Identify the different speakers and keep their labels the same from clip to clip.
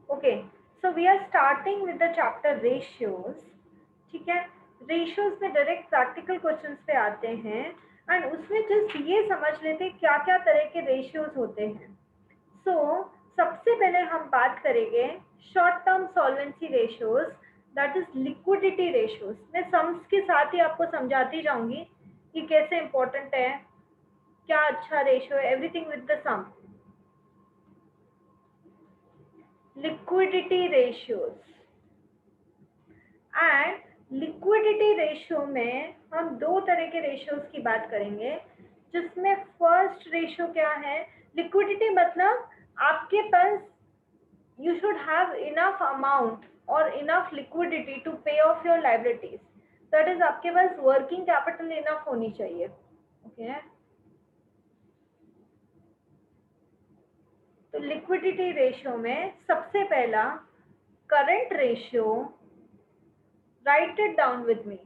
Speaker 1: Okay, so we are starting with the chapter ratios. ठीक है, ratios में direct practical questions पे आते हैं एंड उसमें जस्ट ये समझ लेते हैं क्या क्या तरह के रेशियोज होते हैं। सो सबसे पहले हम बात करेंगे short term solvency ratios, that is liquidity ratios. मैं सम्स के साथ ही आपको समझाती जाऊंगी कि कैसे इंपॉर्टेंट है, क्या अच्छा रेशियो है, everything with the sum. Liquidity ratios and liquidity ratio में हम दो तरह के रेशियोज की बात करेंगे, जिसमें फर्स्ट रेशियो क्या है, लिक्विडिटी मतलब आपके पास you should have enough amount or enough liquidity to pay off your liabilities, that is आपके पास working capital enough होनी चाहिए। ओके, तो लिक्विडिटी रेशियो में सबसे पहला current ratio, write it down with me,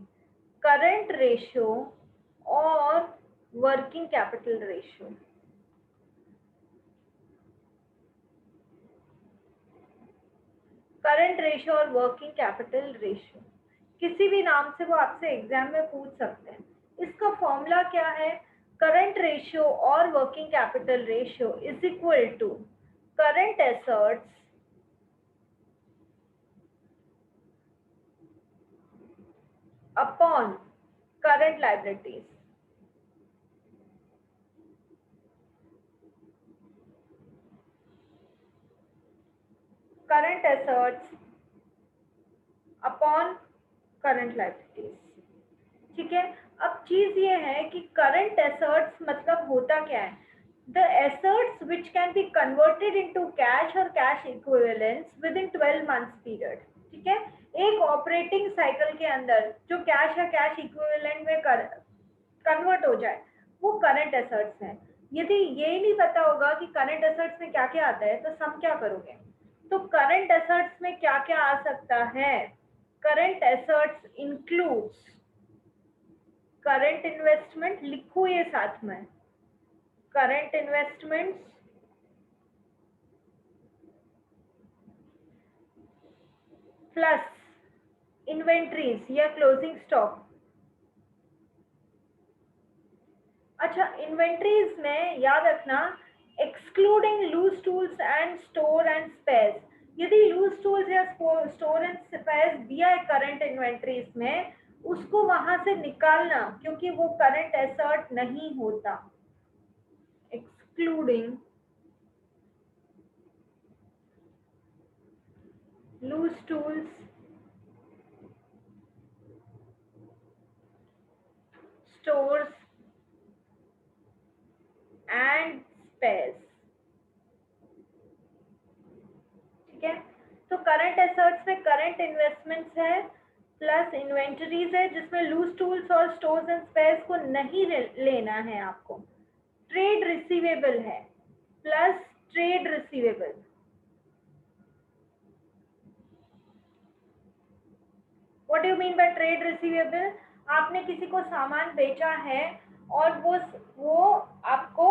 Speaker 1: current ratio और working capital ratio. Current ratio और working capital ratio किसी भी नाम से वो आपसे एग्जाम में पूछ सकते हैं। इसका फॉर्मूला क्या है, करंट रेशियो और working capital ratio is equal to current assets upon current liabilities. Current assets upon current liabilities. ठीक है, अब चीज ये है कि करंट एसेट्स मतलब होता क्या है, the assets which can be converted into cash और cash equivalents within 12 months period. ठीक है, एक ऑपरेटिंग साइकिल के अंदर जो कैश या कैश इक्विवेलेंट में कन्वर्ट हो जाए, वो करंट एसेट्स है। यदि ये नहीं पता होगा कि करंट एसेट्स में क्या क्या आता है तो सम क्या करोगे। तो करंट एसेट्स में क्या क्या आ सकता है, current assets includes current investment, लिखो ये साथ में, करंट इन्वेस्टमेंट्स प्लस इन्वेंट्रीज या क्लोजिंग स्टॉक। अच्छा, इन्वेंट्रीज में याद रखना excluding loose tools and store and spares. यदि लूज टूल्स या स्टोर एंड स्पेयर्स दिया है करंट इन्वेंट्रीज में, उसको वहां से निकालना क्योंकि वो करंट एसेट नहीं होता। Excluding loose tools, stores and spares. ठीक है, तो करंट एसेट्स में करंट इन्वेस्टमेंट्स है प्लस इन्वेंटरीज है जिसमें लूज टूल्स और स्टोर्स एंड स्पेयर्स को नहीं लेना है आपको। ट्रेड रिसीवेबल है plus trade receivable. What do you mean by trade receivable, आपने किसी को सामान बेचा है और वो आपको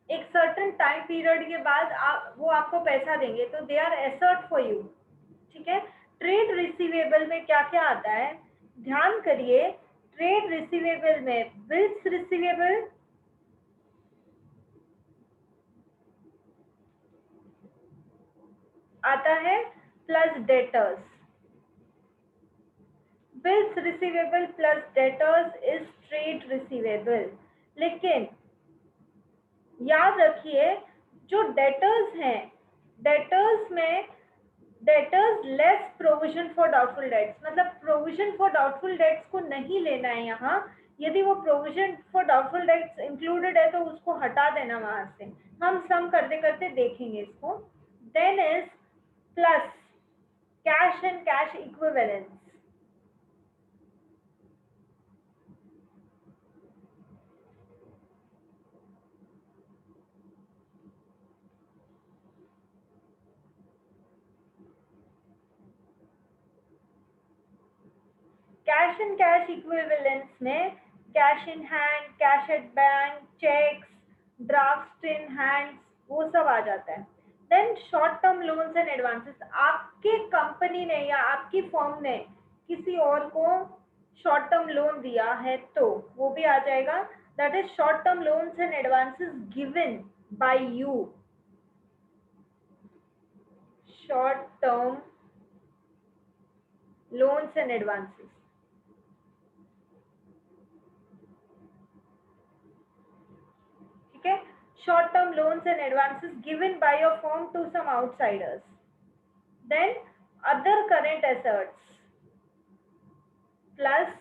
Speaker 1: एक सर्टेन टाइम पीरियड के बाद वो आपको पैसा देंगे, तो they are asset for you. ठीक है, ट्रेड रिसीवेबल में क्या क्या आता है, ध्यान करिए, ट्रेड रिसीवेबल में बिल्स रिसीवेबल, आता है plus debtors. Bills receivable plus debtors is trade receivable. लेकिन याद रखिए जो डेटर्स हैं, डेटर्स में debtors less provision for doubtful debts, मतलब प्रोविजन फॉर डाउटफुल डेट्स को नहीं लेना है यहाँ। यदि वो provision for doubtful debts included है तो उसको हटा देना वहां से। हम सम करते करते देखेंगे इसको। Then is plus cash and cash equivalence. Cash and cash equivalence में cash in hand, cash at bank, cheques, draft in hand, वो सब आ जाता है। Then short term loans and advances, आपके कंपनी ने या आपकी फर्म ने किसी और को शॉर्ट टर्म लोन दिया है तो वो भी आ जाएगा, that is short term loans and advances given by you, short term loans and advances, ठीक है, short term loans and advances given by your firm to some outsiders. Then other current assets plus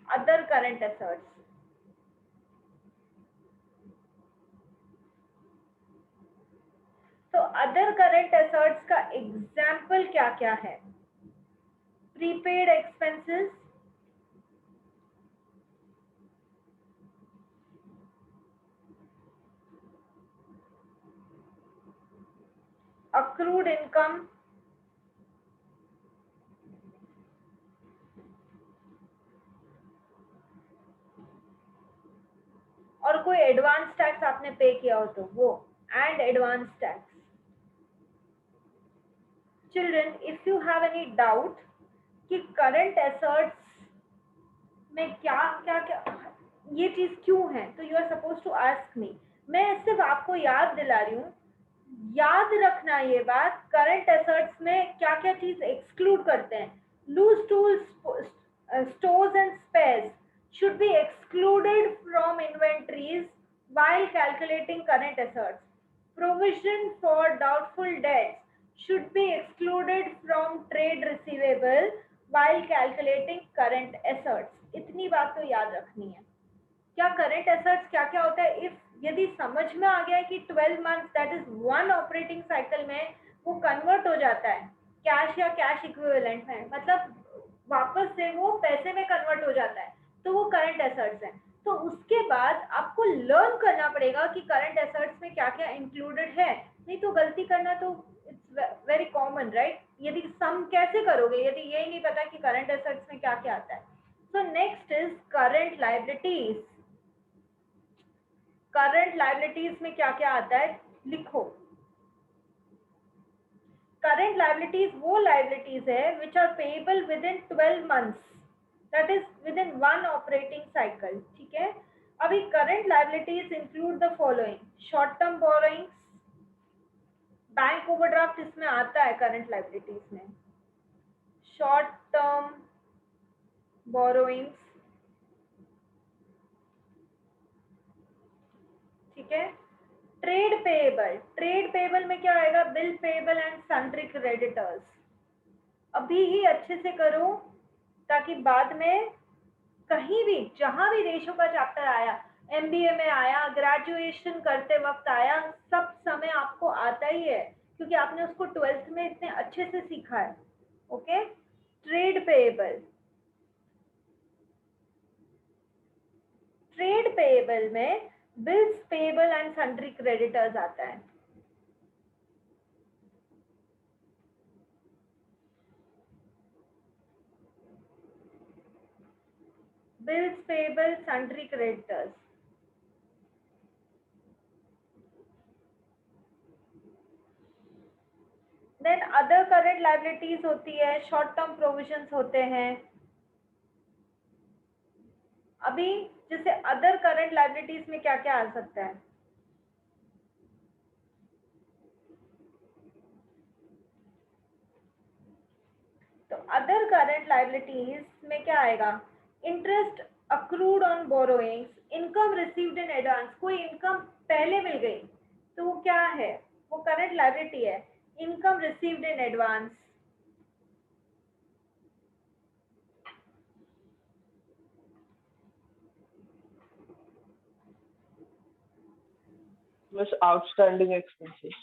Speaker 1: other current assets. तो other current assets का example क्या क्या है? Prepaid expenses, accrued income, और कोई advance tax आपने पे किया हो तो वो, and advance tax. Children, if you have any doubt कि करंट एसेट्स में क्या क्या क्या ये चीज क्यों है, तो you are suppose to ask me. मैं सिर्फ आपको याद दिला रही हूँ, याद रखना ये बात, करंट एसेट्स में क्या क्या चीज एक्सक्लूड करते हैं. Loose tools, stores and spares should be excluded from inventories while calculating current assets. Provision for doubtful debts should be excluded from trade receivable while calculating current assets. इतनी बात तो याद रखनी है. क्या करंट एसेट्स क्या क्या होता है, इफ यदि समझ में आ गया है कि 12 month that is one operating cycle में वो कन्वर्ट हो जाता है कैश या कैश इक्विवेलेंट में, मतलब वापस से वो पैसे में कन्वर्ट हो जाता है, तो वो करंट एसेट्स है. तो उसके बाद आपको लर्न करना पड़ेगा कि करंट एसेट्स में क्या क्या इंक्लूडेड है, नहीं तो गलती करना तो इट्स वेरी कॉमन राइट. यदि सम कैसे करोगे यदि यही नहीं पता कि करंट एसेट्स में क्या क्या आता है. So next is current liabilities. Current liabilities में क्या क्या आता है लिखो. करंट लायबिलिटीज वो लायबिलिटीज है which are payable within 12 months, that is within one operating cycle. ठीक है, अभी current liabilities include the following: short term borrowings, bank overdraft इसमें आता है करंट लायबिलिटीज में, शॉर्ट टर्म बोरोइंग्स, ठीक है. ट्रेड पेएबल, ट्रेड पेएबल में क्या आएगा? Bill payable and sundry creditors. अभी ही अच्छे से करो ताकि बाद में कहीं भी जहां भी रेशो का चैप्टर आया, एमबीए में आया, ग्रेजुएशन करते वक्त आया, सब समय आपको आता ही है क्योंकि आपने उसको 12th में इतने अच्छे से सीखा है. Okay, trade payable, trade payable में bills payable and sundry creditors आता है. Bills payable, sundry creditors. Then other current liabilities होती है, शॉर्ट टर्म प्रोविजंस होते हैं. अभी जैसे अदर करंट लायबिलिटीज में क्या क्या आ सकता है? तो अदर करंट लायबिलिटीज में क्या आएगा? Interest accrued on borrowings, income received in advance, कोई इनकम पहले मिल गई तो वो क्या है? वो करंट लायबिलिटी है. इनकम रिसीव्ड इन एडवांस,
Speaker 2: बस आउटस्टैंडिंग एक्सपेंसेस.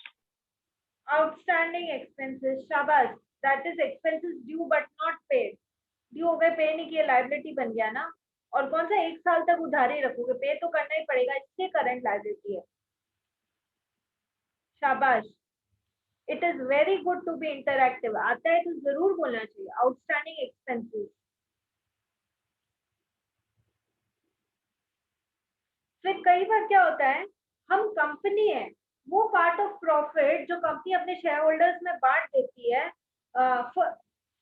Speaker 1: आउटस्टैंडिंग एक्सपेंसेस, शाबाश, that is expenses due but not paid. Due हो गए, पे नहीं किए, लायबिलिटी बन गया ना. और कौन सा 1 साल तक उधारी रखोगे, पे तो करना ही पड़ेगा, इससे करंट लायबिलिटी है. शाबाश, it is very good to be interactive. आता है तो जरूर बोलना चाहिए. Outstanding expenses. फिर कई बार क्या होता है, हम कंपनी है, वो पार्ट ऑफ प्रॉफिट जो कंपनी अपने शेयर होल्डर्स में बांट देती है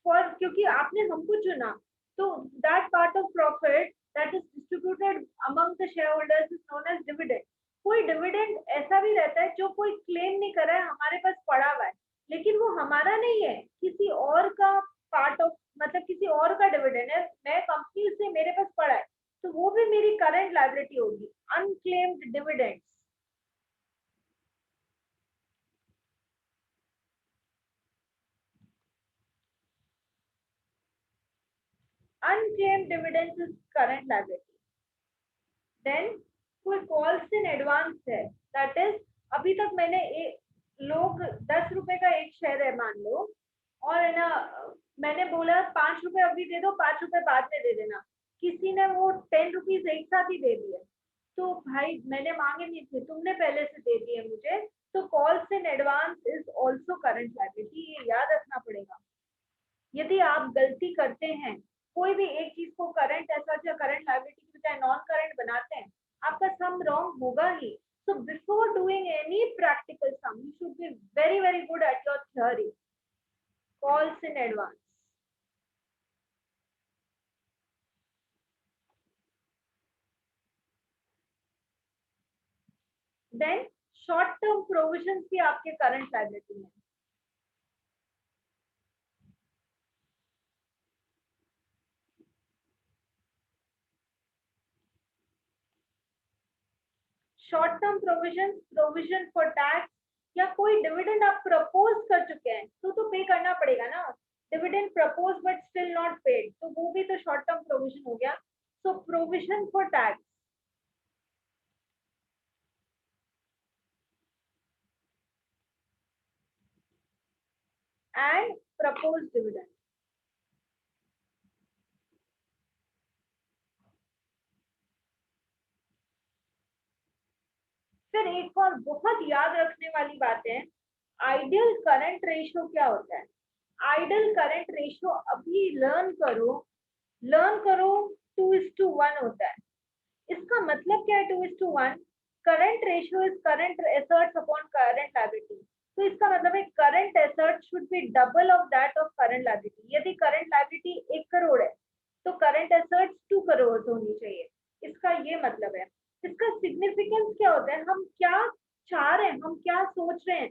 Speaker 1: फॉर क्योंकि आपने हमको चुना, तो that part of profit that is distributed among the share holders is known as dividend. कोई डिविडेंड ऐसा भी रहता है जो कोई क्लेम नहीं कर रहा है, हमारे पास पड़ा हुआ है, लेकिन वो हमारा नहीं है, किसी और का पार्ट ऑफ, मतलब किसी और का डिविडेंड है, मैं कंपनी से मेरे पास पड़ा है, तो वो भी मेरी करंट लायबिलिटी होगी, unclaimed dividends. unclaimed dividends is current liability. Then कोई कॉल्स इन एडवांस है, दैट इज अभी तक मैंने लोग 10 रुपए का एक शेयर है मान लो, और है ना मैंने बोला 5 रुपए अभी दे दो, 5 रुपए बाद में दे देना, किसी ने वो 10 रुपीज एक साथ ही दे दिए, तो भाई मैंने मांगे नहीं थे, तुमने पहले से दे दिए मुझे, तो calls in advance is also current liability, ये याद रखना पड़ेगा। यदि आप गलती करते हैं, कोई भी एक चीज को करंट एसेट या करंट लायबिलिटी की बजाय नॉन करंट बनाते हैं, आपका सम रॉन्ग होगा ही। So before doing any practical sum you should be very very good at your theory, calls in advance. Then short term provisions भी आपके करंट लायबिलिटी में। Short term provision, provision for tax, या कोई dividend आप propose कर चुके हैं तो पे करना पड़ेगा ना, dividend propose but still not paid, तो वो भी तो शॉर्ट टर्म प्रोविजन हो गया। So provision for tax and propose dividend. फिर एक और बहुत याद रखने वाली बात है, आइडियल करंट रेशियो क्या होता है। आइडियल करंट रेशियो अभी लर्न करो 2:1 होता है। इसका मतलब क्या है 2:1? Current ratio is current assets upon current liability, तो इसका मतलब है current asset should be double of that of current liability. यदि करंट लायबिलिटी 1 करोड़ है तो करंट एसेट्स 2 करोड़ होनी चाहिए, इसका ये मतलब है। इसका सिग्निफिकेंस क्या होता है, हम क्या चाह रहे हैं, हम क्या सोच रहे हैं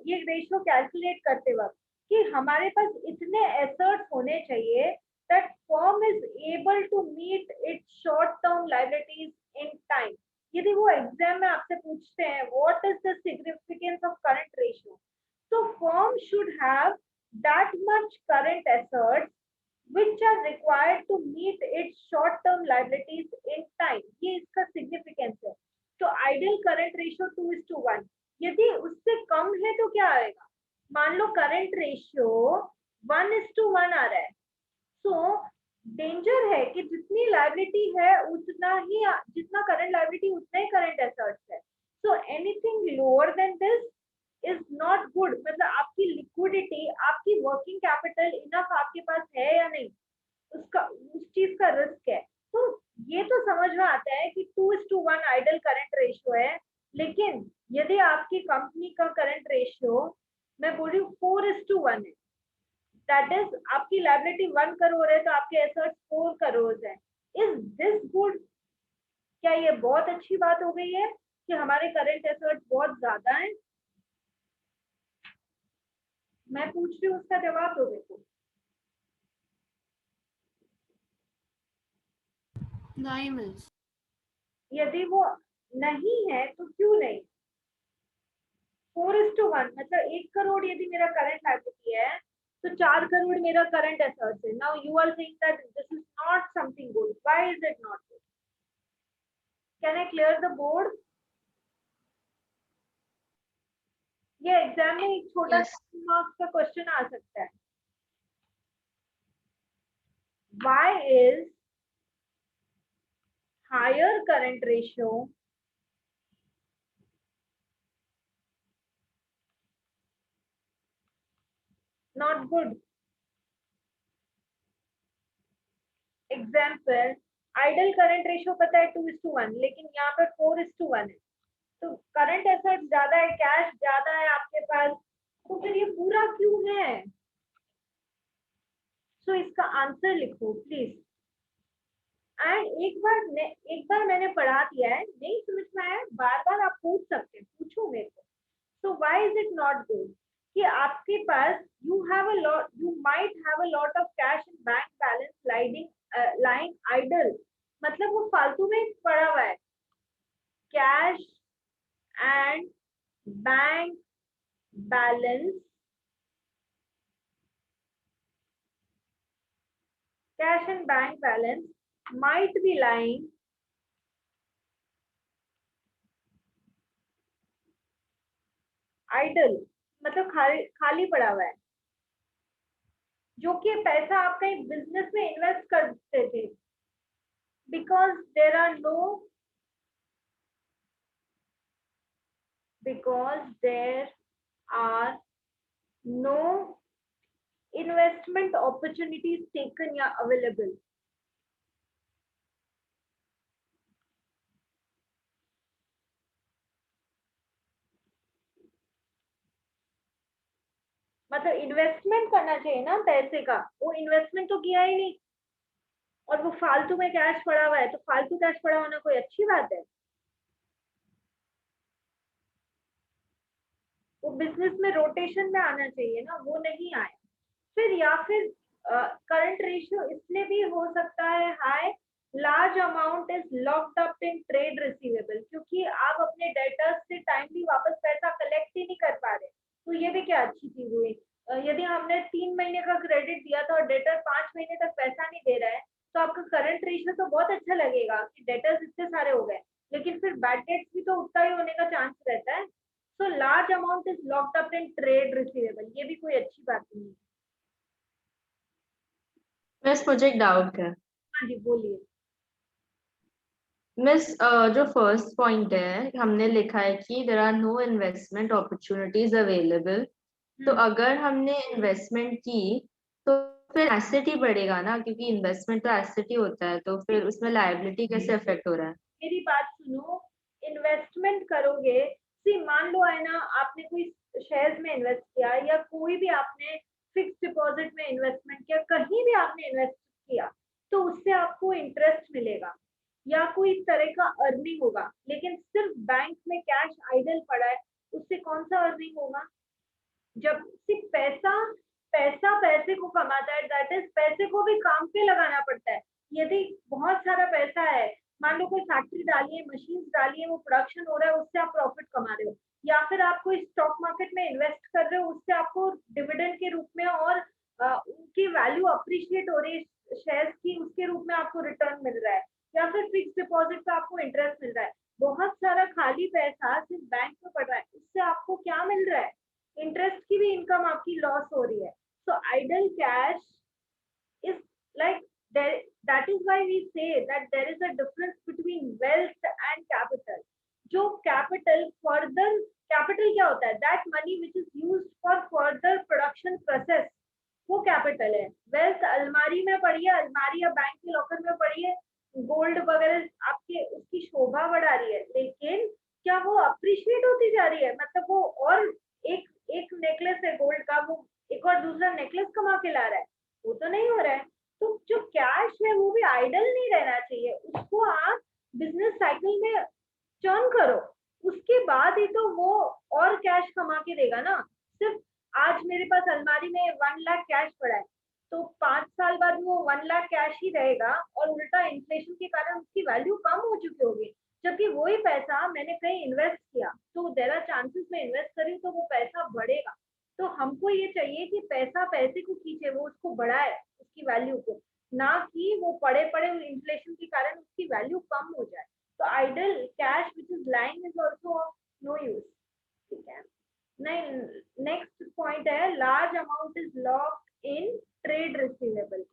Speaker 1: ये रेशियो कैलकुलेट करते वक्त, कि हमारे पास इतने एसेट्स होने चाहिए that firm is able to meet its short term liabilities in time। यदि वो एग्जाम में आपसे पूछते हैं what is the significance of current ratio, तो firm should have that much current assets which are required to meet its short term liabilities in time, ये इसका significance है। तो आइडियल करंट रेशियो 2:1, यदि उससे कम है तो क्या आएगा, मान लो करंट रेशियो 1:1 आ रहा है, सो डेंजर है कि जितनी लायबिलिटी है उतना ही, जितना करंट लायबिलिटी उतना ही करंट एसेट्स है। So anything lower than this is not good, मतलब आपकी लिक्विडिटी, आपकी वर्किंग कैपिटल इनफ आपके पास है या नहीं, उसका उस चीज का रिस्क है। तो ये तो समझ में आता है कि 2:1 आइडल करंट रेशियो है, लेकिन यदि आपकी कंपनी का करंट रेशियो मैं बोल रही हूँ 4:1 है, दैट इज आपकी लायबिलिटी 1 करोड़ है तो आपके एसेट्स 4 करोड़ है। Is this good? क्या ये बहुत अच्छी बात हो गई है कि हमारे करंट एसेट्स बहुत ज्यादा हैं? मैं पूछ रही हूँ, उसका जवाब दो देखो।
Speaker 3: नहीं मिस।
Speaker 1: यदि वो नहीं है तो क्यों नहीं? 4:1 मतलब 1 करोड़ यदि मेरा करंट लायबिलिटी है तो 4 करोड़ मेरा करंट एसेट्स है। Now you are saying that this is not something good, why is it not good? Can I clear the board? ये एग्जाम में एक छोटा
Speaker 3: Yes.
Speaker 1: मार्क्स का क्वेश्चन आ सकता है। Why is higher current ratio not good? Example, ideal current ratio पता है 2:1, लेकिन यहाँ पर 4:1 है, तो करंट एसेट ज्यादा है, कैश ज्यादा है आपके पास, तो फिर ये पूरा क्यों है? सो इसका आंसर लिखो प्लीज। एंड एक बार मैंने पढ़ा दिया है, नहीं समझ में आया बार बार आप पूछ सकते हैं, पूछो मेरे को। So why is it not good कि आपके पास you might have a lot of cash in bank balance lying idle, मतलब वो फालतू में पड़ा हुआ है। Cash and bank balance, cash and bank balance might be lying idle, मतलब खाली पड़ा हुआ है, जो कि पैसा आप कहीं बिजनेस में इन्वेस्ट करते थे, because there are no investment opportunities taken या available। मतलब इन्वेस्टमेंट करना चाहिए ना पैसे का, वो इन्वेस्टमेंट तो किया ही नहीं, और वो फालतू में कैश पड़ा हुआ है, तो फालतू कैश पड़ा होना कोई अच्छी बात है? वो बिजनेस में रोटेशन में आना चाहिए ना, वो नहीं आया। फिर या फिर करंट रेशियो इसलिए भी हो सकता है high, large amount is locked up in trade receivable, क्योंकि आप अपने डेटर्स से टाइमली वापस पैसा कलेक्ट ही नहीं कर पा रहे, तो ये भी क्या अच्छी चीज हुई? यदि हमने 3 महीने का क्रेडिट दिया था और डेटर 5 महीने तक पैसा नहीं दे रहा है, तो आपका करंट रेशियो तो बहुत अच्छा लगेगा कि डेटर्स इतने सारे हो गए, लेकिन फिर बैड डेट्स भी तो उतना ही होने का चांस रहता है। So large amount is locked up in trade receivable, ये भी कोई अच्छी बात नहीं है।
Speaker 4: मिस मुझे एक डाउट है।
Speaker 1: हाँ जी बोलिए।
Speaker 4: मिस जो फर्स्ट पॉइंट है हमने लिखा है कि there are no investment opportunities available, तो अगर हमने इन्वेस्टमेंट की तो फिर एसेट ही बढ़ेगा ना, क्योंकि इन्वेस्टमेंट तो एसेट ही होता है, तो फिर उसमें लायबिलिटी कैसे अफेक्ट हो रहा है?
Speaker 1: मेरी बात सुनो, इन्वेस्टमेंट करोगे, सी मान लो है ना, आपने कोई शेयर्स में इन्वेस्ट किया या कोई भी आपने फिक्स डिपॉजिट में इन्वेस्टमेंट किया, कहीं भी आपने इन्वेस्ट किया, तो उससे आपको इंटरेस्ट मिलेगा या कोई इस तरह का अर्निंग होगा, लेकिन सिर्फ बैंक में कैश आइडल पड़ा है, उससे कौन सा अर्निंग होगा? जब सिर्फ पैसा पैसा पैसे को कमाता है, दैट इज पैसे को भी काम पे लगाना पड़ता है। यदि बहुत सारा पैसा है, मान लो कोई फैक्ट्री डाली है, मशीन डाली है, वो प्रोडक्शन हो रहा है, उससे आप प्रॉफिट कमा रहे हो, या फिर आप कोई स्टॉक मार्केट में इन्वेस्ट कर रहे हो, उससे आपको डिविडेंड के रूप में और उनकी वैल्यू अप्रिशिएट हो रही है शेयर्स की, उसके रूप में आपको रिटर्न मिल रहा है, या फिर फिक्स डिपॉजिट पे आपको इंटरेस्ट मिल रहा है। बहुत सारा खाली पैसा सिर्फ बैंक में पड़ रहा है, उससे आपको क्या मिल रहा है? इंटरेस्ट की भी इनकम आपकी लॉस हो रही है। So idle cash is like there, that is why we say that there is a difference between wealth and capital। जो capital क्या होता है? That money which is used for further production process, वो capital है। Wealth अलमारी में पड़ी है, अलमारी या बैंक के लॉकर में पड़ी है, गोल्ड वगैरह आपके उसकी शोभा बढ़ा रही है, लेकिन क्या वो अप्रिशिएट होती जा रही है? मतलब वो और एक एक नेकलेस है गोल्ड का, वो एक और दूसरा नेकलेस कमा के ला रहा है, वो तो नहीं हो रहा है। तो जो कैश है वो भी आइडल नहीं रहना चाहिए, उसको आप बिजनेस साइकिल में टर्न करो, उसके बाद ही तो वो और कैश कमा के देगा ना। सिर्फ आज मेरे पास अलमारी में 1 लाख कैश पड़ा है, तो 5 साल बाद वो 1 लाख कैश ही रहेगा, और उल्टा इन्फ्लेशन के कारण उसकी वैल्यू कम हो चुकी होगी, जबकि वही पैसा मैंने कहीं इन्वेस्ट किया, तो देयर आर चांसेस मैं इन्वेस्ट करी तो वो पैसा बढ़ेगा। तो हमको ये चाहिए कि पैसा पैसे को खींचे, वो उसको बढ़ाए उसकी वैल्यू को, ना कि वो पड़े पड़े इन्फ्लेशन के कारण उसकी वैल्यू कम हो जाए। तो idle cash which is lying is also of no use. ठीक है, नहीं, नेक्स्ट पॉइंट है large amount is locked in trade receivable,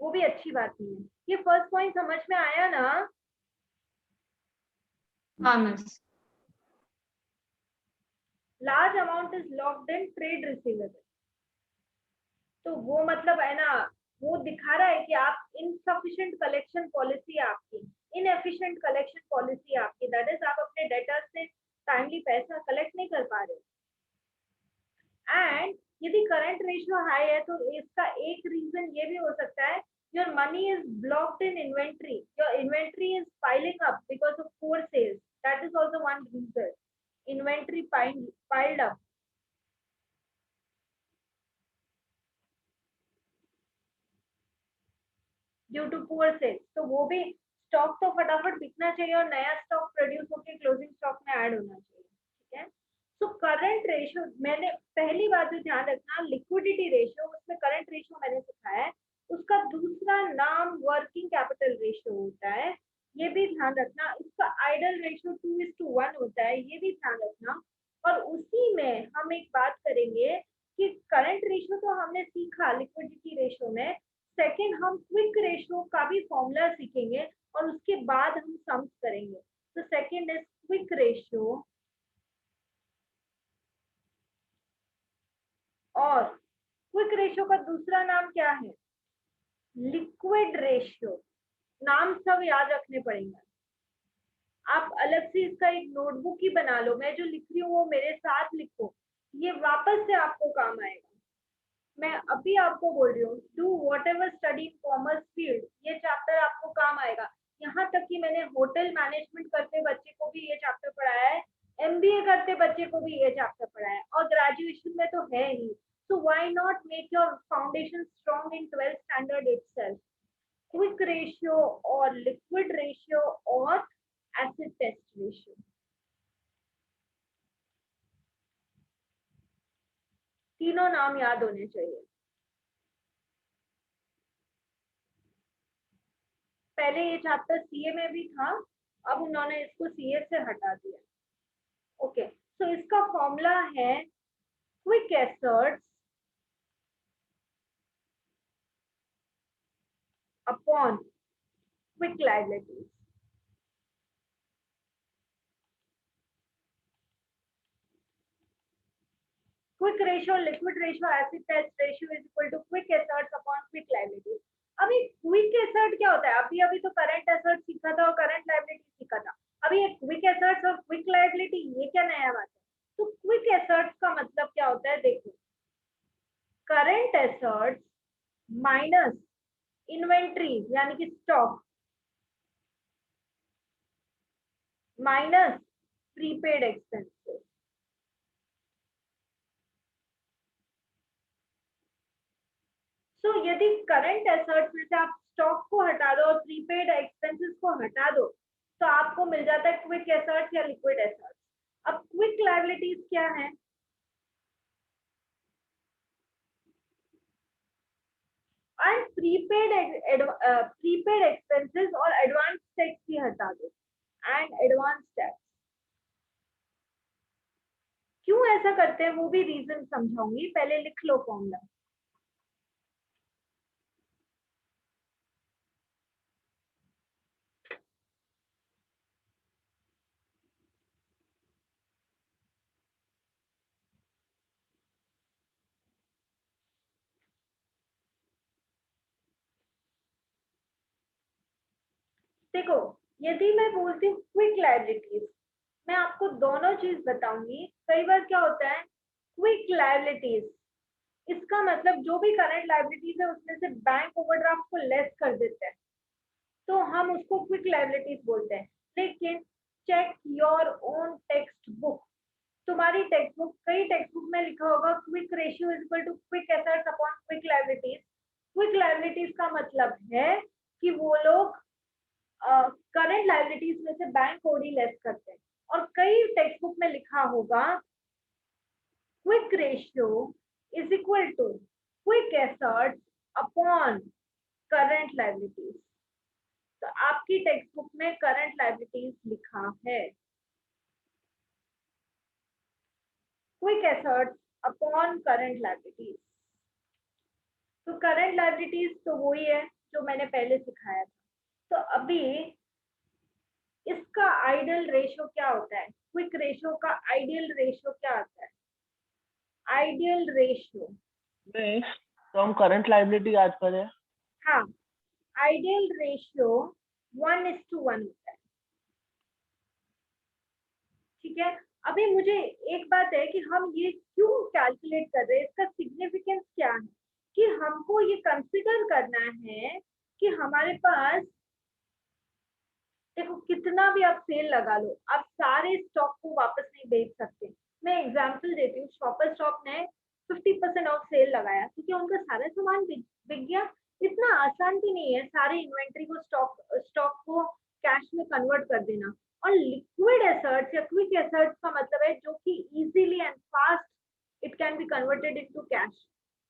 Speaker 1: वो भी अच्छी बात नहीं है। ये फर्स्ट पॉइंट समझ में आया ना?
Speaker 4: हाँ miss.
Speaker 1: Large amount is locked in trade receivable, तो वो मतलब है ना, वो दिखा रहा है कि आप इनसफिशिएंट कलेक्शन पॉलिसी है आपकी, इनएफिशिएंट कलेक्शन पॉलिसी है आपकी, दैट इज आप अपने डेटर्स से टाइमली पैसा कलेक्ट नहीं कर पा रहे हो। एंड यदि करंट रेशियो हाई है तो इसका एक रीजन ये भी हो सकता है, your money is blocked in inventory, your inventory is piling up because of poor sales, that is also one reason, inventory piled up due to poor sales. तो वो भी स्टॉक तो फटाफट बिकना चाहिए और नया स्टॉक प्रोड्यूस होकर क्लोजिंग स्टॉक में ऐड होना चाहिए, ठीक है। तो करंट रेशियो, मैंने पहली बात जो ध्यान रखना, लिक्विडिटी रेशियो, उसमें करंट रेशियो मैंने सिखाया है, उसका दूसरा नाम वर्किंग कैपिटल रेशियो होता है, ये भी ध्यान रखना। इसका आइडल रेशियो 2:1 होता है, ये भी ध्यान रखना। और उसी में हम एक बात करेंगे कि करंट रेशियो तो हमने सीखा लिक्विडिटी रेशियो में, सेकेंड हम क्विक रेशियो का भी फॉर्मूला सीखेंगे और उसके बाद हम सम्स करेंगे। तो सेकेंड इज क्विक रेशियो, और क्विक रेशियो का दूसरा नाम क्या है, लिक्विड रेशियो। नाम सब याद रखने पड़ेंगे, आप अलग से इसका एक नोटबुक ही बना लो, मैं जो लिख रही हूँ वो मेरे साथ लिखो, ये वापस से आपको काम आएगा। मैं अभी आपको बोल रही हूँ, do what ever study in commerce field, ये चैप्टर आपको काम आएगा। यहाँ तक कि मैंने होटल मैनेजमेंट करते बच्चे को भी ये चैप्टर पढ़ाया है, MBA करते बच्चे को भी ये चैप्टर पढ़ाया है, और ग्रेजुएशन में तो है ही। So why not make your foundation strong in 12th standard itself. Quick ratio और लिक्विड रेशियो और एसिड टेस्ट रेशियो, तीनों नाम याद होने चाहिए। पहले ये चैप्टर CA में भी था, अब उन्होंने इसको CA से हटा दिया। ओके, तो इसका फॉर्मूला है quick assets upon quick liabilities. Quick ratio, liquid ratio, acid test ratio is equal to quick assets upon quick liabilities. अभी क्विक एसेट क्या होता है, अभी तो करंट एसेट सीखा था और करंट लायबिलिटी सीखा था, अभी ये क्विक एसेट्स और क्विक लायबिलिटी, ये क्या नया बात है। तो क्विक एसेट्स का मतलब क्या होता है, देखो, करंट एसेट्स माइनस इन्वेंट्री यानी कि स्टॉक माइनस प्रीपेड एक्सपेंसेस। सो यदि करंट एसेट्स में से आप स्टॉक को हटा दो और प्रीपेड एक्सपेंसेस को हटा दो तो आपको मिल जाता है क्विक एसेट्स या लिक्विड एसेट्स। अब क्विक लायबिलिटीज क्या है, एंड प्रीपेड एक्सपेंसेस और एडवांस टैक्स भी हटा दो, एंड एडवांस टैक्स। क्यों ऐसा करते हैं वो भी रीजन समझाऊंगी, पहले लिख लो फॉर्मूला। देखो, यदि मैं बोलती हूँ क्विक लायबिलिटीज, मैं आपको दोनों चीज बताऊंगी। कई बार क्या होता है, क्विक लायबिलिटीज इसका मतलब जो भी करंट लायबिलिटीज है उसमें से बैंक ओवरड्राफ्ट को लेस कर देते हैं, तो हम उसको क्विक लायबिलिटीज बोलते हैं। लेकिन check your own text book, तुम्हारी टेक्स्ट बुक, कई टेक्स्ट बुक में लिखा होगा quick ratio is equal to quick assets upon quick liabilities. Quick liabilities का मतलब है कि वो लोग करंट लायबिलिटीज में से बैंक ओडी लेस करते हैं, और कई टेक्स्ट बुक में लिखा होगा quick ratio is equal to quick assets upon current liabilities. तो आपकी टेक्स्ट बुक में करंट लायबिलिटीज लिखा है, quick assets upon current liabilities. तो करंट लायबिलिटीज तो वही है जो मैंने पहले सिखाया था। तो अभी इसका आइडियल रेशियो क्या होता है, क्विक रेशियो का आइडियल रेशियो क्या आता है, आइडियल रेशियो,
Speaker 2: नहीं, तो हम करंट लायबिलिटी याद करें।
Speaker 1: हाँ, आइडियल रेशियो 1:1 होता है, ठीक है। अभी मुझे एक बात है कि हम ये क्यों कैलकुलेट कर रहे हैं, इसका सिग्निफिकेंस क्या है कि हमको ये कंसिडर करना है कि हमारे पास, देखो कितना भी आप सेल लगा लो, आप सारे स्टॉक को वापस नहीं बेच सकते। मैं एग्जांपल देती हूँ, शॉपर स्टॉप ने 50% ऑफ सेल लगाया क्योंकि उनका सारा सामान बिक गया। इतना आसान भी नहीं है सारे इन्वेंट्री को स्टॉक को कैश में कन्वर्ट कर देना। और लिक्विड एसेट्स या क्विक एसेट्स का मतलब है जो कि easily and fast it can be converted into cash.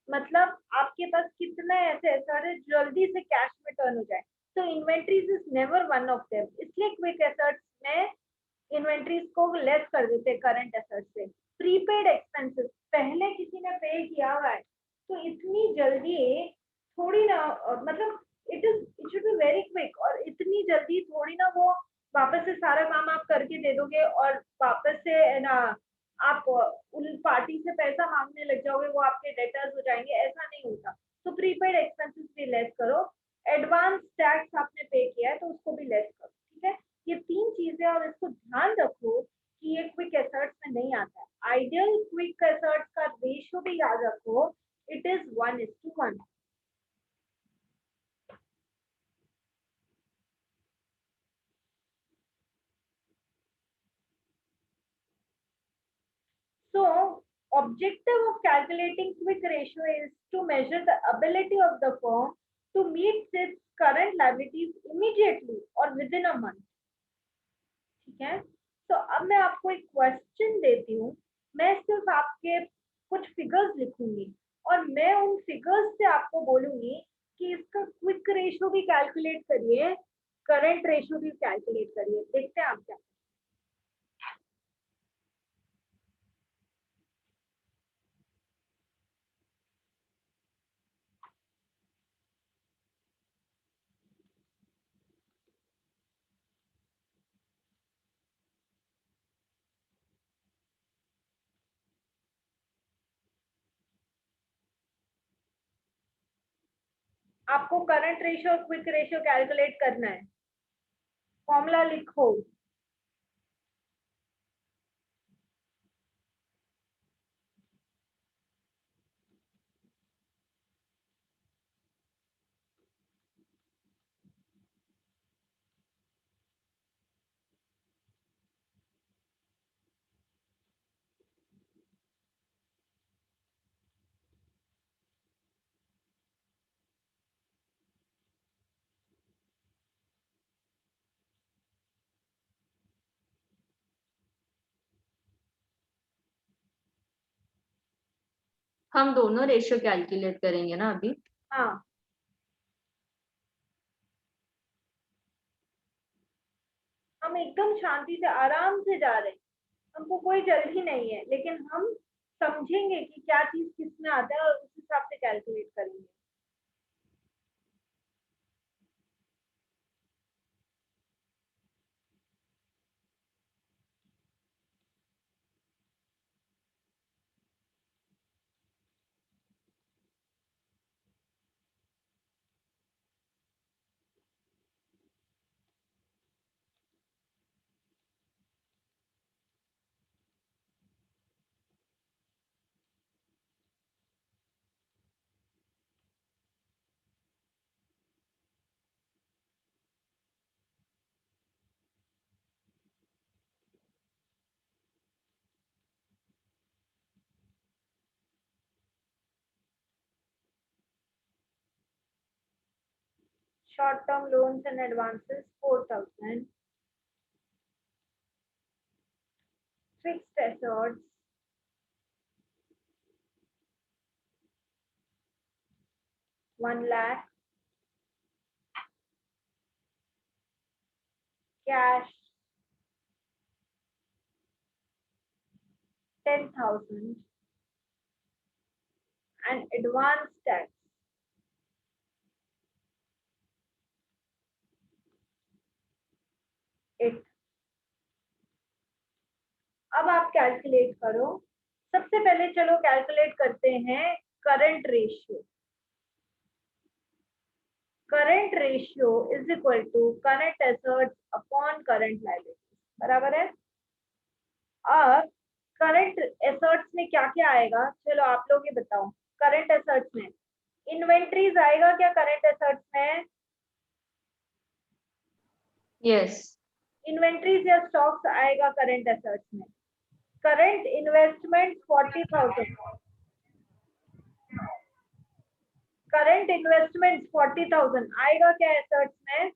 Speaker 1: मतलब आपके पास कितने ऐसे एसेट है जल्दी से कैश में टर्न हो जाए। तो inventories is never won of them, इसलिए क्विक एसेट्स में इन्वेंट्रीज को लेस कर देते करंट एसेट्स से। प्रीपेड एक्सपेंसेस, पहले किसी ने पे किया हुआ है तो इतनी जल्दी थोड़ी ना, मतलब it should be very quick, और इतनी जल्दी थोड़ी ना वो वापस से सारा काम आप करके दे दोगे और वापस से ना आप उन पार्टी से पैसा मांगने लग जाओगे, वो आपके डेटर्स हो जाएंगे, ऐसा नहीं होता। तो प्रीपेड एक्सपेंसेस भी लेस करो। एडवांस टैक्स आपने पे किया है तो उसको भी लेस करो, ठीक है। ये 3 चीजें, और इसको ध्यान रखो कि ये क्विक एसेट्स में नहीं आता है। आइडियल क्विक एसेट्स का रेशियो भी याद रखो, it is 1:1। So, objective of calculating quick ratio is to measure the ability of the firm to meet its current liabilities immediately or within a month. ठीक है। तो अब मैं आपको एक क्वेश्चन देती हूँ, मैं सिर्फ आपके कुछ फिगर्स लिखूंगी और मैं उन फिगर्स से आपको बोलूंगी कि इसका क्विक रेशियो भी कैलकुलेट करिए, करंट रेशियो भी कैलकुलेट करिए। देखते हैं आप क्या। आपको करंट रेशियो और क्विक रेशियो कैलकुलेट करना है। फॉर्मूला लिखो।
Speaker 4: हम दोनों रेशियो कैलकुलेट करेंगे ना अभी।
Speaker 1: हाँ, हम एकदम शांति से आराम से जा रहे हैं, हमको कोई जल्दी नहीं है, लेकिन हम समझेंगे कि क्या चीज किसमें आता है और उस हिसाब से कैलकुलेट करेंगे। Short term loans and advances 4,000, fixed assets 1 lakh, cash 10,000 and advance tax 8। अब आप कैलकुलेट करो। सबसे पहले चलो कैलकुलेट करते हैं current ratio. Current ratio is equal to current assets upon current liabilities, बराबर है। अब करंट एसेट्स में क्या क्या आएगा, चलो आप लोग ही बताओ। करंट एसेट्स में इन्वेंट्रीज आएगा क्या करंट एसेट्स में?
Speaker 4: यस।
Speaker 1: इन्वेंट्रीज या स्टॉक्स आएगा करंट एसेट्स में। करंट इन्वेस्टमेंट 40,000, करंट इन्वेस्टमेंट 40,000 आएगा क्या एसेट्स में?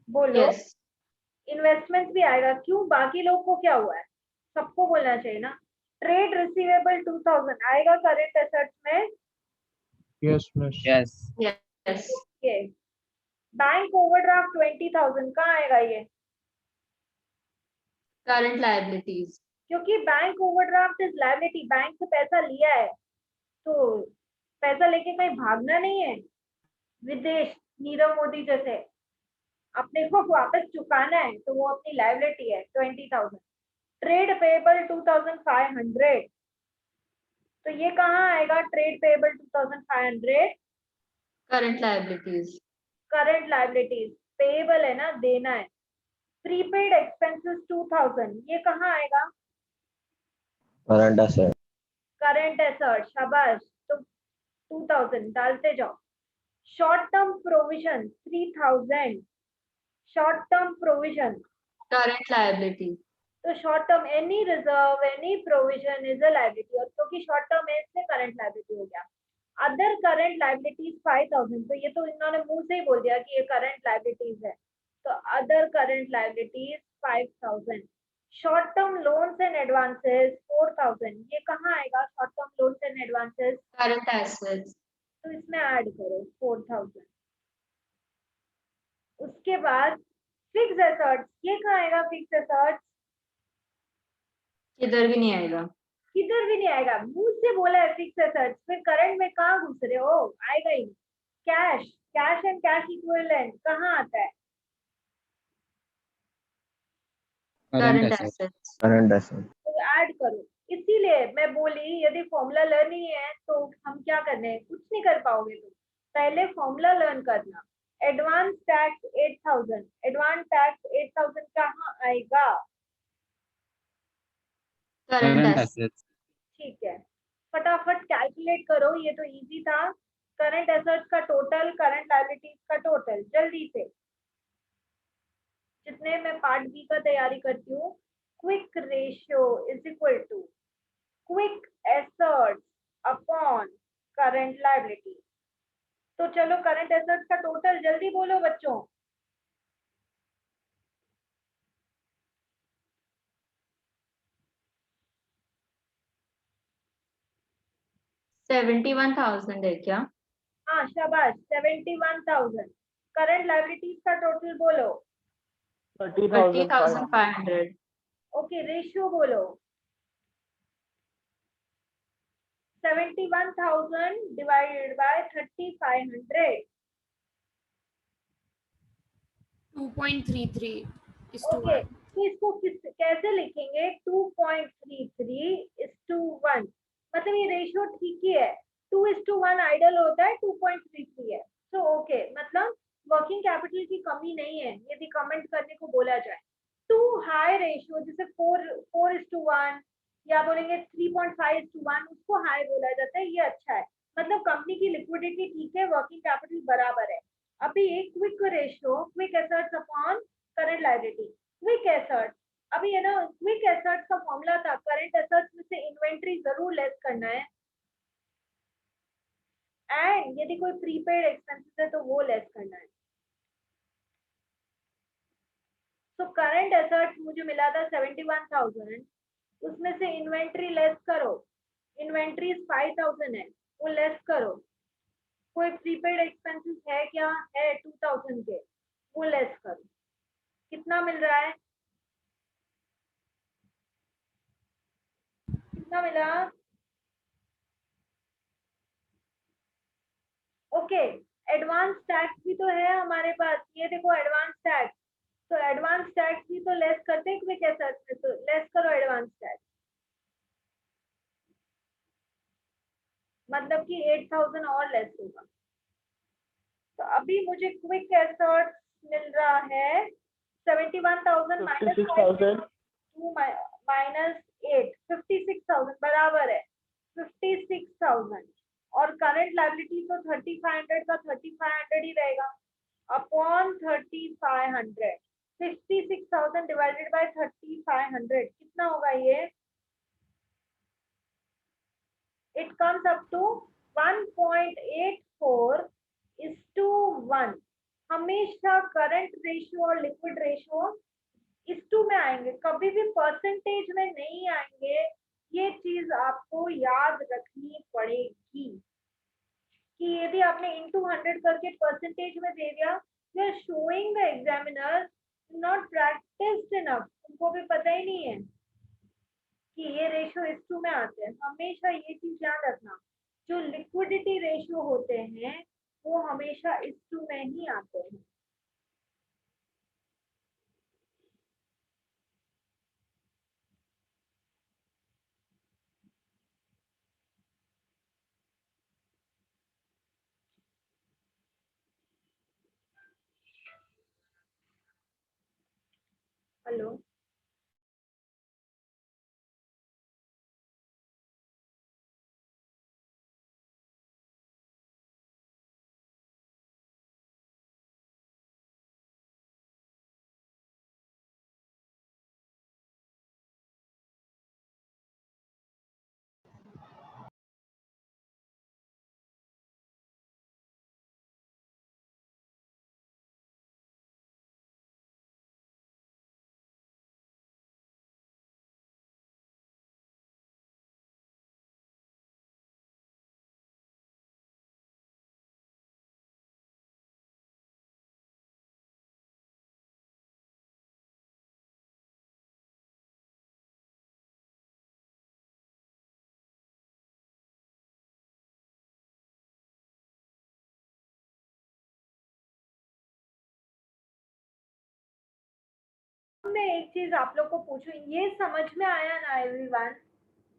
Speaker 1: बोलो।
Speaker 4: यस।
Speaker 1: इन्वेस्टमेंट भी आएगा, क्यों? बाकी लोग को क्या हुआ है, सबको बोलना चाहिए ना। ट्रेड रिसीवेबल 2,000 आएगा करंट एसेट्स में।
Speaker 5: Yes, miss.
Speaker 2: Yes
Speaker 4: yes.
Speaker 1: Okay. Bank overdraft 20,000 कहाँ आएगा ये?
Speaker 4: Current liabilities.
Speaker 1: क्योंकि bank overdraft is liability, bank से पैसा लिया है तो पैसा लेके कहीं भागना नहीं है विदेश, नीरव मोदी जैसे। अपने को वापस चुकाना है तो वो अपनी लायबिलिटी है 20,000। ट्रेड पेएबल 2,500, तो ये कहाँ आएगा? Trade payable 2,500
Speaker 4: current liabilities.
Speaker 1: Current liabilities, payable है ना, देना है। प्रीपेड एक्सपेंसेस 2,000 ये कहाँ आएगा?
Speaker 6: Current asset.
Speaker 1: करंट एसेट, शाबाश। तो 2,000 डालते जाओ। Short term provision 3,000, short term provision,
Speaker 4: current liability.
Speaker 1: तो short term any reserve any provision is a liability, और क्योंकि शॉर्ट टर्म है इसलिए करंट लायबिलिटी हो गया। अदर करंट लायबिलिटीज 5,000, तो ये तो इन्होंने मुंह से ही बोल दिया कि ये करंट लायबिलिटीज है, तो other current liabilities 5,000। Short term loans and advances 4,000, ये कहाँ आएगा? Short term loans and advances,
Speaker 4: current assets.
Speaker 1: तो इसमें ऐड करो 4,000। उसके बाद फिक्स एसेट्स, ये कहाँ आएगा? फिक्स एसेट्स
Speaker 4: इधर भी नहीं आएगा।
Speaker 1: किधर भी नहीं आएगा, मुंह से बोला है फिक्स एसेट्स, फिर करंट में कहाँ घुस रहे हो? आएगा ही। Cash, cash and cash equivalent कहाँ आता है?
Speaker 4: Current assets.
Speaker 6: Current asset.
Speaker 1: तो ऐड करो। इसीलिए मैं बोली यदि फॉर्मूला लर्न ही है तो हम क्या करने हैं, कुछ नहीं कर पाओगे तुम। पहले फॉर्मूला लर्न करना। एडवांस टैक्स 8,000, एडवांस टैक्स 8,000 कहाँ आएगा?
Speaker 4: Current assets.
Speaker 1: ठीक है, फटाफट कैलकुलेट करो, ये तो इजी था। करंट एसेट्स का टोटल, करंट लायबिलिटीज का टोटल, जल्दी से। जितने मैं पार्ट बी का तैयारी करती हूँ, quick ratio is equal to quick assets upon current liability. तो चलो करंट एसेट्स का टोटल जल्दी बोलो बच्चों।
Speaker 4: $71,000 है क्या?
Speaker 1: हाँ शाबाश, 71,000। करंट लायबिलिटीज का टोटल बोलो।
Speaker 2: 30,500।
Speaker 4: 30,500।
Speaker 1: ओके, रेशियो बोलो। 71,000 divided by 3,500।
Speaker 3: 2.33 is to
Speaker 1: okay,
Speaker 3: 1.
Speaker 1: तो इसको कैसे लिखेंगे? 2.33:1, मतलब ये रेशियो ठीक ही है। 2:1 आइडल होता है, 2.33 है। तो ओके, मतलब वर्किंग कैपिटल की कमी नहीं है यदि कमेंट करने को बोला जाए। टू हाई रेशियो, जैसे 4:1 या बोलेंगे 3.5:1, उसको हाई बोला जाता है, ये अच्छा है। मतलब कंपनी की लिक्विडिटी ठीक है, वर्किंग कैपिटल बराबर है। अभी एक quick ratio, quick assets upon current liability. Quick assets, अभी है ना, क्विक एसेट्स का फॉर्मूला था करंट एसेट्स में से इन्वेंट्री जरूर लेस करना है, एंड यदि कोई प्रीपेड एक्सपेंसेस है तो वो लेस करना है। तो करंट एसेट्स मुझे मिला था 71,000, उसमें से इन्वेंट्री लेस करो। इन्वेंट्री 5,000 है, वो लेस करो। कोई प्रीपेड एक्सपेंसेस है क्या? है 2,000 के, वो लेस करो। कितना मिल रहा है? कितना मिला? ओके, एडवांस टैक्स भी तो है हमारे पास, ये देखो एडवांस टैक्स, तो एडवांस टैक्स भी तो लेस करते हैं क्विक एसेट्स में, तो लेस करो एडवांस टैक्स, मतलब कि 8,000 और लेस होगा। तो अभी मुझे क्विक एसेट्स मिल रहा है 71,000 minus
Speaker 2: 56,000
Speaker 1: 2 minus 8 56,000 बराबर है 56,000 और करंट लायबिलिटी तो 3,500 का 3,500 ही रहेगा अपॉन 3,500 56,000 डिवाइडेड बाय 3,500 कितना होगा ये it comes up to 1.84:1 हमेशा करंट रेशियो और लिक्विड रेशियो इस टू में आएंगे कभी भी परसेंटेज में नहीं आएंगे ये चीज आपको याद रखनी पड़ेगी कि यदि आपने इनटू 100 करके परसेंटेज में दे दिया you are showing the examiner not practised enough उनको भी पता ही नहीं है कि ये रेशियो इस टू में आते हैं हमेशा ये चीज ध्यान रखना जो लिक्विडिटी रेशियो होते हैं वो हमेशा इस टू में ही आते हैं हेलो मैं एक चीज आप लोग को पूछूं ये समझ में आया ना एवरीवन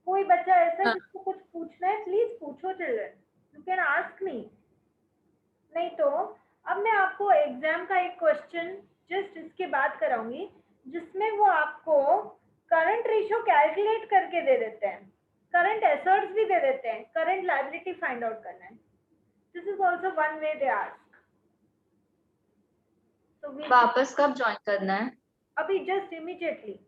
Speaker 1: कोई बच्चा ऐसा है जिसको कुछ पूछना है प्लीज पूछो children you can ask me नहीं तो अब मैं आपको एग्जाम का एक क्वेश्चन जस्ट इसके बाद कराऊंगी जिसमें वो आपको करंट रेशियो कैलकुलेट करके दे देते हैं करंट एसेट्स भी दे देते हैं करंट लायबिलिटी फाइंड आउट करना है this is also one way they ask तो
Speaker 4: वापस कब ज्वाइन करना है
Speaker 1: अभी जस्ट इमीडिएटली